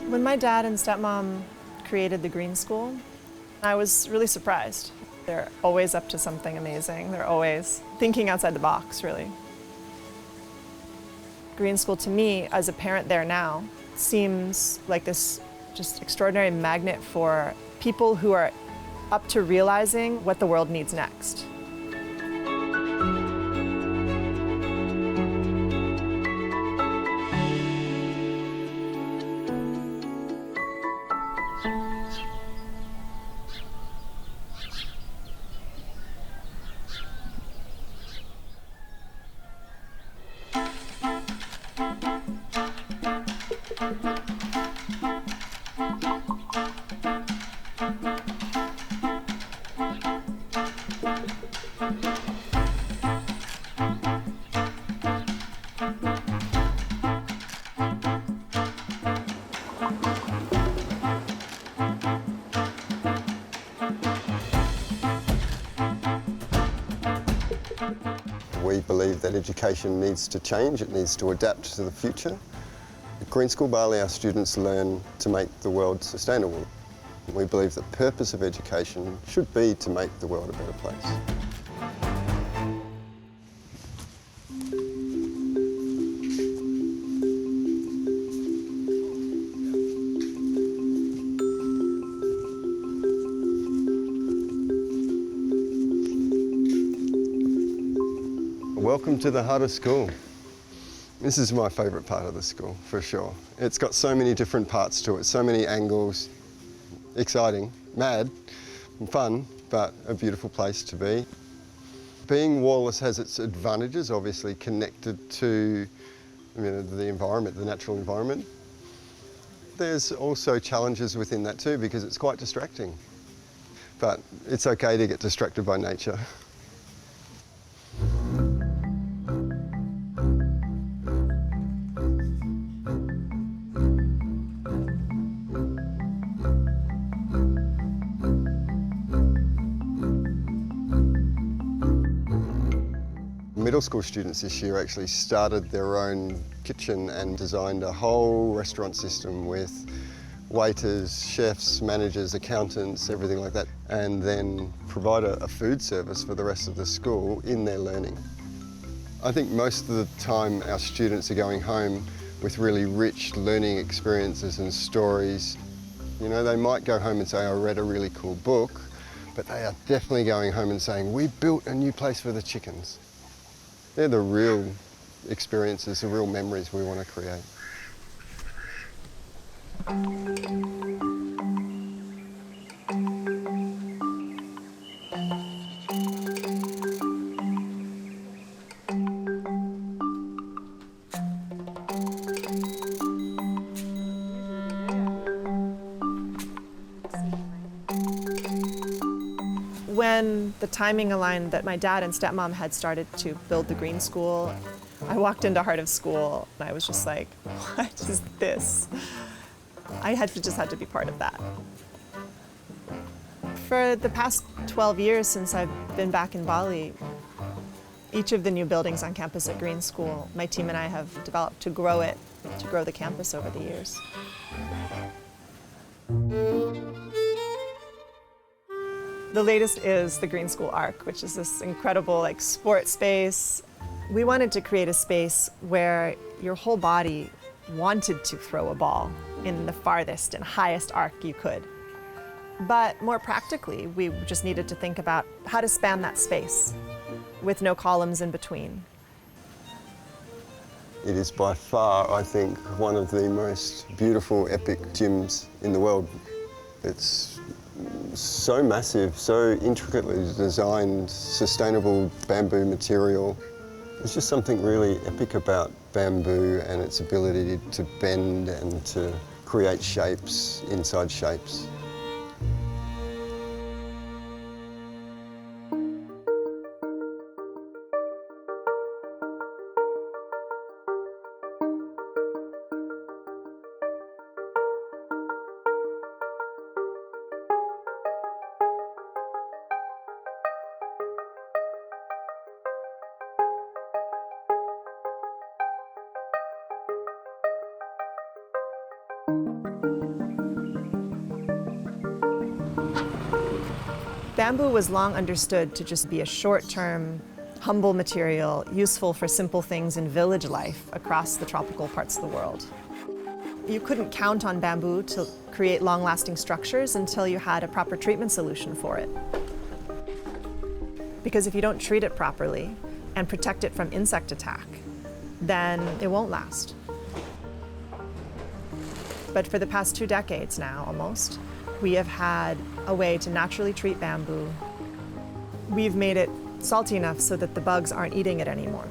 When my dad and stepmom created the Green School, I was really surprised. They're always up to something amazing. They're always thinking outside the box, really. Green School, to me, as a parent there now, seems like this just extraordinary magnet for people who are up to realizing what the world needs next. We believe that education needs to change, it needs to adapt to the future. At Green School Bali, our students learn to make the world sustainable. We believe the purpose of education should be to make the world a better place. Welcome to the heart of school. This is my favourite part of the school, for sure. It's got so many different parts to it, so many angles. Exciting, mad, and fun, but a beautiful place to be. Being wallless has its advantages, obviously connected to the environment, the natural environment. There's also challenges within that too, because it's quite distracting. But it's okay to get distracted by nature. Middle school students this year actually started their own kitchen and designed a whole restaurant system with waiters, chefs, managers, accountants, everything like that, and then provide a food service for the rest of the school in their learning. I think most of the time our students are going home with really rich learning experiences and stories. You know, they might go home and say, I read a really cool book, but they are definitely going home and saying, we built a new place for the chickens. They're the real experiences, the real memories we want to create. When the timing aligned that my dad and stepmom had started to build the Green School, I walked into Heart of School and I was just like, what is this? I just had to be part of that. For the past 12 years since I've been back in Bali, each of the new buildings on campus at Green School, my team and I have developed to grow the campus over the years. The latest is the Green School Arc, which is this incredible sport space. We wanted to create a space where your whole body wanted to throw a ball in the farthest and highest arc you could. But more practically, we just needed to think about how to span that space with no columns in between. It is by far, I think, one of the most beautiful, epic gyms in the world. It's so massive, so intricately designed, sustainable bamboo material. There's just something really epic about bamboo and its ability to bend and to create shapes inside shapes. Bamboo was long understood to just be a short-term, humble material useful for simple things in village life across the tropical parts of the world. You couldn't count on bamboo to create long-lasting structures until you had a proper treatment solution for it. Because if you don't treat it properly and protect it from insect attack, then it won't last. But for the past 2 decades now, almost, we have had a way to naturally treat bamboo. We've made it salty enough so that the bugs aren't eating it anymore.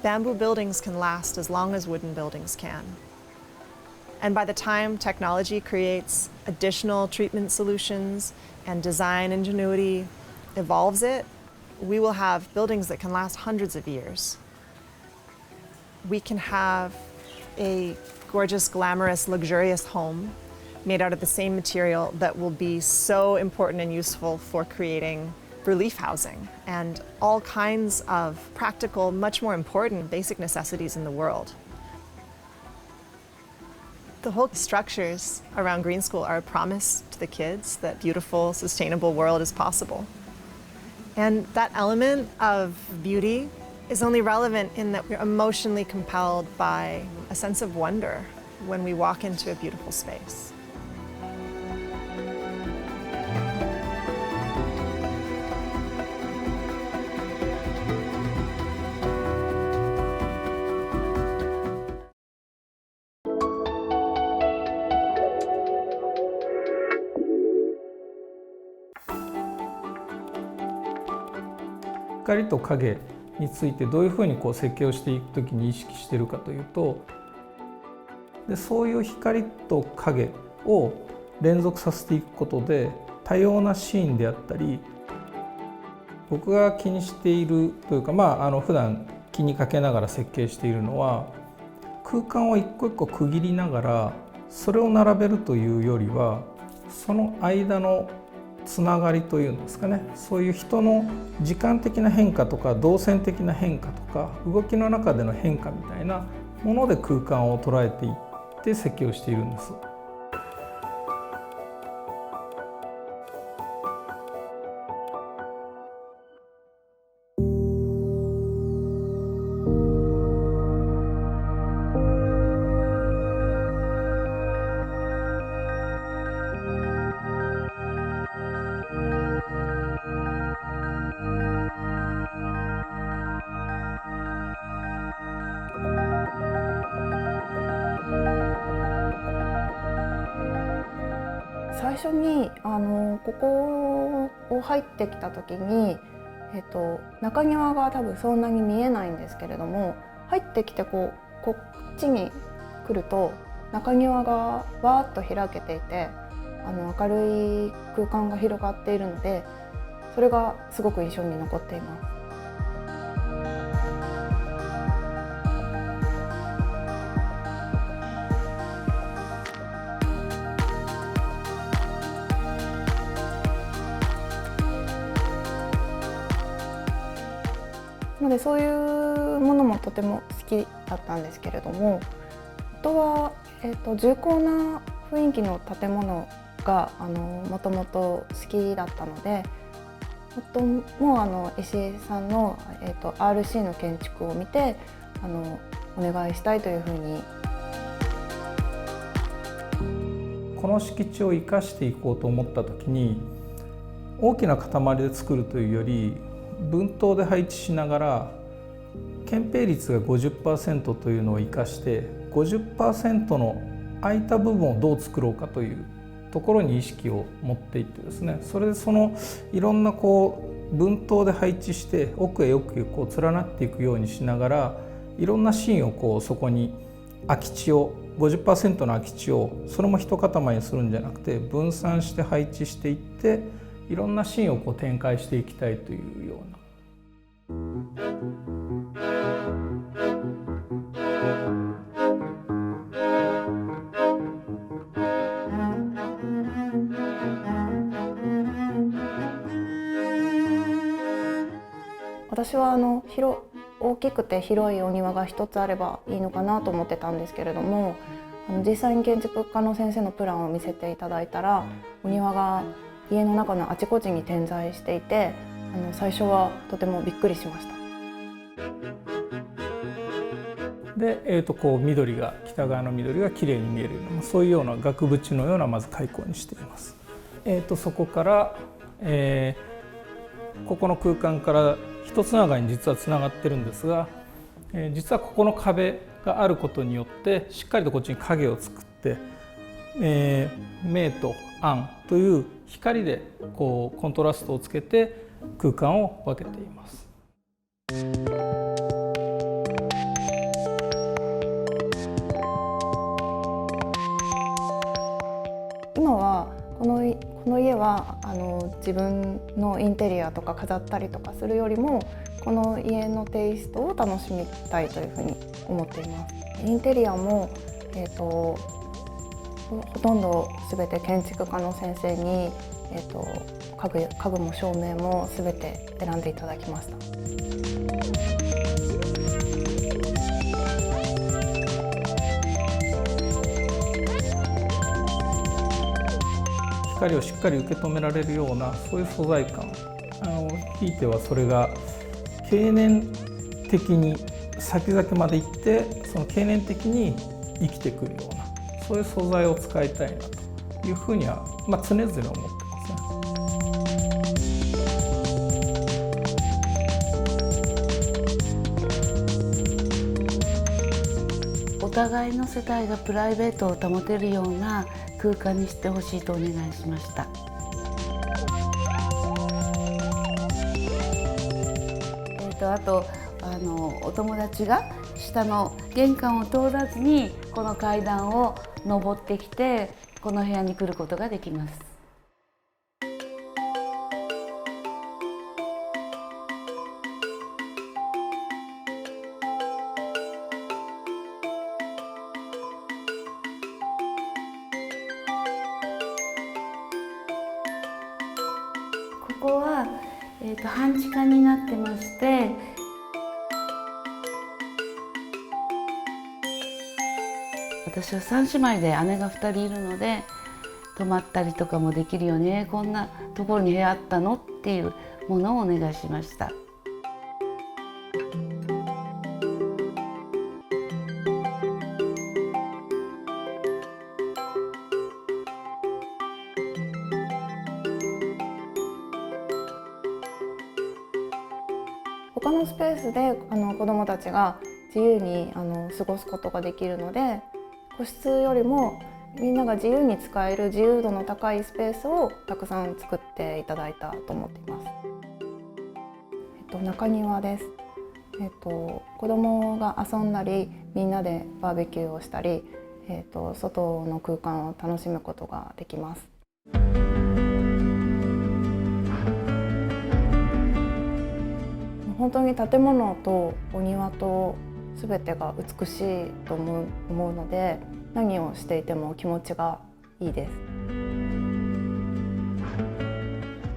Bamboo buildings can last as long as wooden buildings can. And by the time technology creates additional treatment solutions and design ingenuity evolves it, we will have buildings that can last hundreds of years. We can have a gorgeous, glamorous, luxurious home made out of the same material that will be so important and useful for creating relief housing and all kinds of practical, much more important basic necessities in the world. The whole structures around Green School are a promise to the kids that beautiful, sustainable world is possible. And that element of beauty is only relevant in that we're emotionally compelled by a sense of wonder when we walk into a beautiful space.光と影についてどういうふうに設計をしていくときに意識しているかというと、そういう光と影を連続させていくことで多様なシーンであったり、僕が気にしているというか、普段気にかけながら設計しているのは、空間を一個一個区切りながらそれを並べるというよりは、その間のつながりというんですかね、そういう人の時間的な変化とか動線的な変化とか動きの中での変化みたいなもので空間を捉えていって設計をしているんです。最初にここを入ってきた時に、中庭が多分そんなに見えないんですけれども、入ってきてこっちに来ると中庭がわーっと開けていて、明るい空間が広がっているので、それがすごく印象に残っています。なのでそういうものもとても好きだったんですけれども、あとは、重厚な雰囲気の建物がもともと好きだったので、夫も石井さんの、RC の建築を見てお願いしたいというふうに。この敷地を生かしていこうと思った時に、大きな塊で作るというより分棟で配置しながら建蔽率が 50% というのを生かして 50% の空いた部分をどう作ろうかというところに意識を持っていってですね、それでいろんな分棟で配置して奥へ奥へ連なっていくようにしながら、いろんなシーンをそこに空き地を 50% の空き地をそれも一塊にするんじゃなくて分散して配置していって、いろんなシーンを展開していきたいというような。私は大きくて広いお庭が一つあればいいのかなと思ってたんですけれども、実際に建築家の先生のプランを見せていただいたら、お庭が家の中のあちこちに点在していて、最初はとてもびっくりしました。で、こう緑が北側の緑がきれいに見えるような、そういうような額縁のようなまず開口にしています。そこから、ここの空間から一つながりに実はつながってるんですが、実はここの壁があることによってしっかりとこっちに影を作って、明と暗という光でこうコントラストをつけて空間を分けています。今はこの家は自分のインテリアとか飾ったりとかするよりも、この家のテイストを楽しみたいというふうに思っています。インテリアも、ほとんど全て建築家の先生に、家具も照明も全て選んでいただきました。光をしっかり受け止められるような、そういう素材感、ひいてはそれが経年的に先々まで行って、その経年的に生きてくるような、そういう素材を使いたいなというふうには、常々思ってますね。お互いの世界がプライベートを保てるような空間にしてほしいとお願いしました。あとお友達が下の玄関を通らずにこの階段を上ってきてこの部屋に来ることができます。ここは、半地下になってまして、私は3姉妹で姉が2人いるので、泊まったりとかもできるよね、こんなところに部屋あったのっていうものをお願いしました。他のスペースで子どもたちが自由に過ごすことができるので、個室よりもみんなが自由に使える自由度の高いスペースをたくさん作っていただいたと思っています。中庭です。子どもが遊んだりみんなでバーベキューをしたり、外の空間を楽しむことができます。本当に建物とお庭と全てが美しいと思うので、何をしていても気持ちがいいです。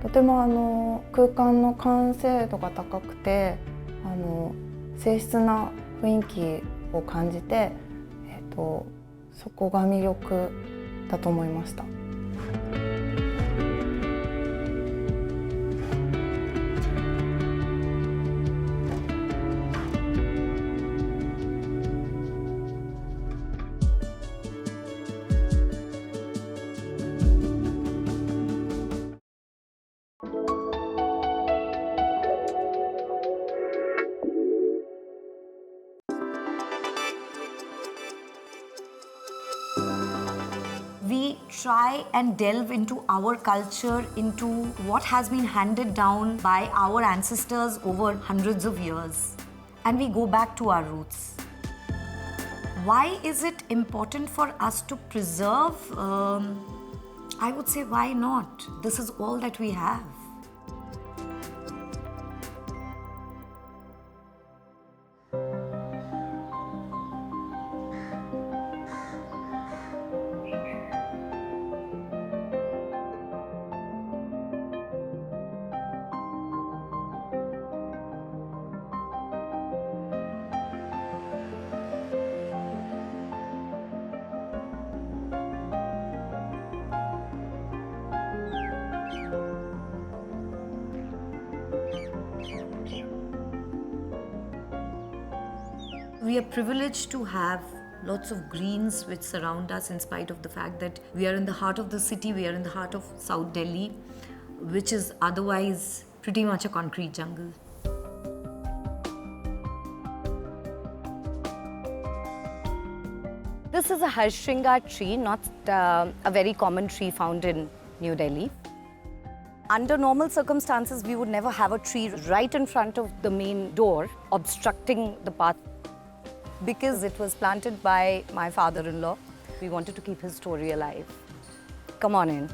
とても空間の完成度が高くて、静謐な雰囲気を感じて、そこが魅力だと思いました。We try and delve into our culture, into what has been handed down by our ancestors over hundreds of years. And we go back to our roots. Why is it important for us to preserve? I would say, why not? This is all that we have. We are privileged to have lots of greens which surround us in spite of the fact that we are in the heart of the city, we are in the heart of South Delhi, which is otherwise pretty much a concrete jungle. This is a Harshringar tree, not a very common tree found in New Delhi. Under normal circumstances, we would never have a tree right in front of the main door, obstructing the path. Because it was planted by my father-in-law, we wanted to keep his story alive. Come on in.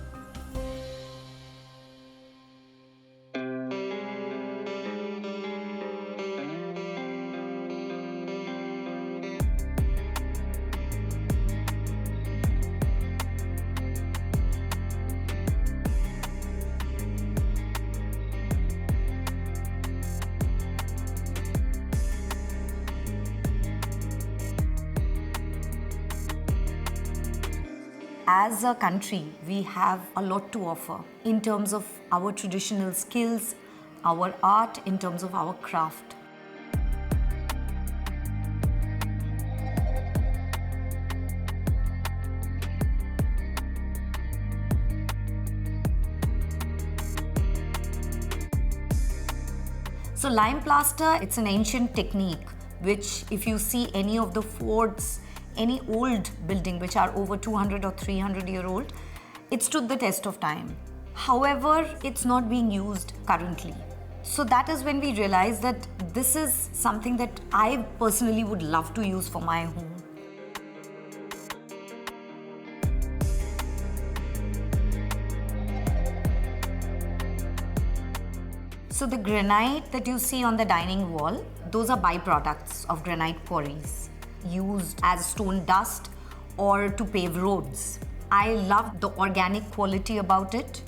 As a country, we have a lot to offer in terms of our traditional skills, our art, in terms of our craft. So lime plaster, it's an ancient technique which if you see any of the forts, any old building which are over 200 or 300 year old, it stood the test of time. However, it's not being used currently. So that is when we realized that this is something that I personally would love to use for my home. So the granite that you see on the dining wall, those are byproducts of granite quarries, used as stone dust or to pave roads. I loved the organic quality about it,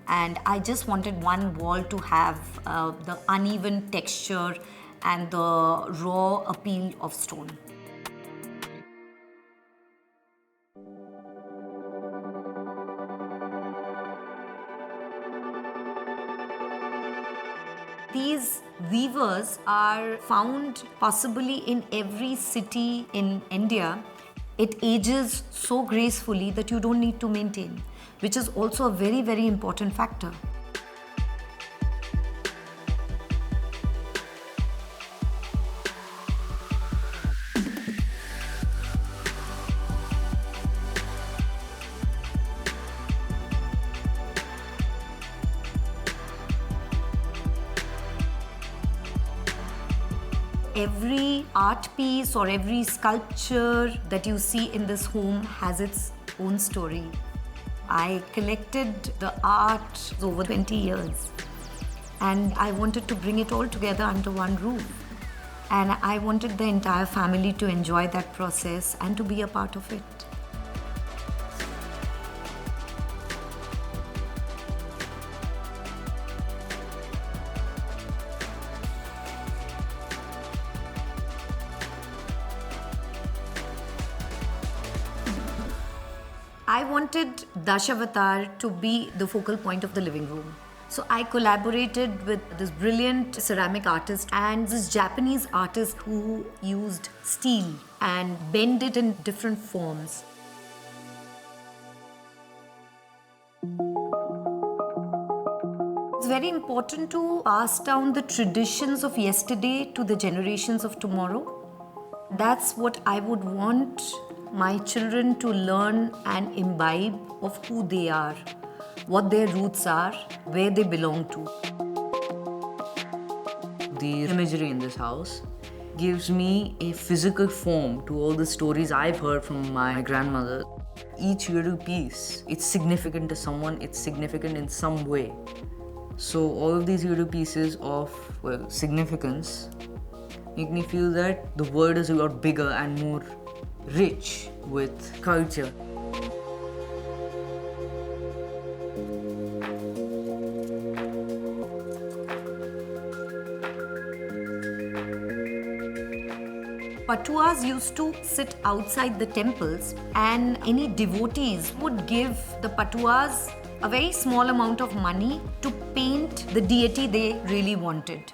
and I just wanted one wall to have the uneven texture and the raw appeal of stone. These weavers are found possibly in every city in India. It ages so gracefully that you don't need to maintain, which is also a very, very important factor. Every art piece or every sculpture that you see in this home has its own story. I collected the art over 20 years and I wanted to bring it all together under one roof. And I wanted the entire family to enjoy that process and to be a part of it. I wanted Dashavatar to be the focal point of the living room. So I collaborated with this brilliant ceramic artist and this Japanese artist who used steel and bend it in different forms. It's very important to pass down the traditions of yesterday to the generations of tomorrow. That's what I would want my children to learn and imbibe of who they are, what their roots are, where they belong to. The imagery in this house gives me a physical form to all the stories I've heard from my grandmother. Each little piece, it's significant to someone, it's significant in some way. So all of these little pieces of, significance make me feel that the world is a lot bigger and more rich with culture. Patuas used to sit outside the temples and any devotees would give the patuas a very small amount of money to paint the deity they really wanted.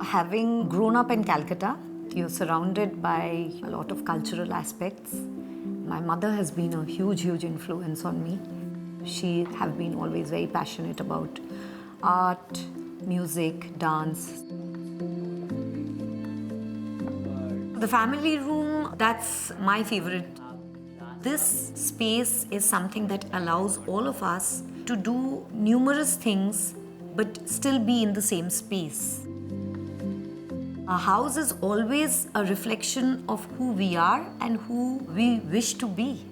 having grown up in Calcutta, you're surrounded by a lot of cultural aspects. My mother has been a huge influence on me. She have been always very passionate about art, music, dance. The family room, that's my favorite. This space is something that allows all of us to do numerous things but still be in the same space. A house is always a reflection of who we are and who we wish to be.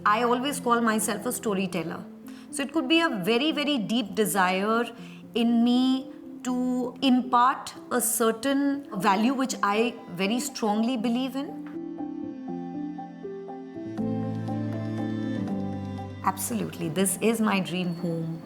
I always call myself a storyteller. So it could be a very deep desire in me to impart a certain value which I very strongly believe in. Absolutely, this is my dream home.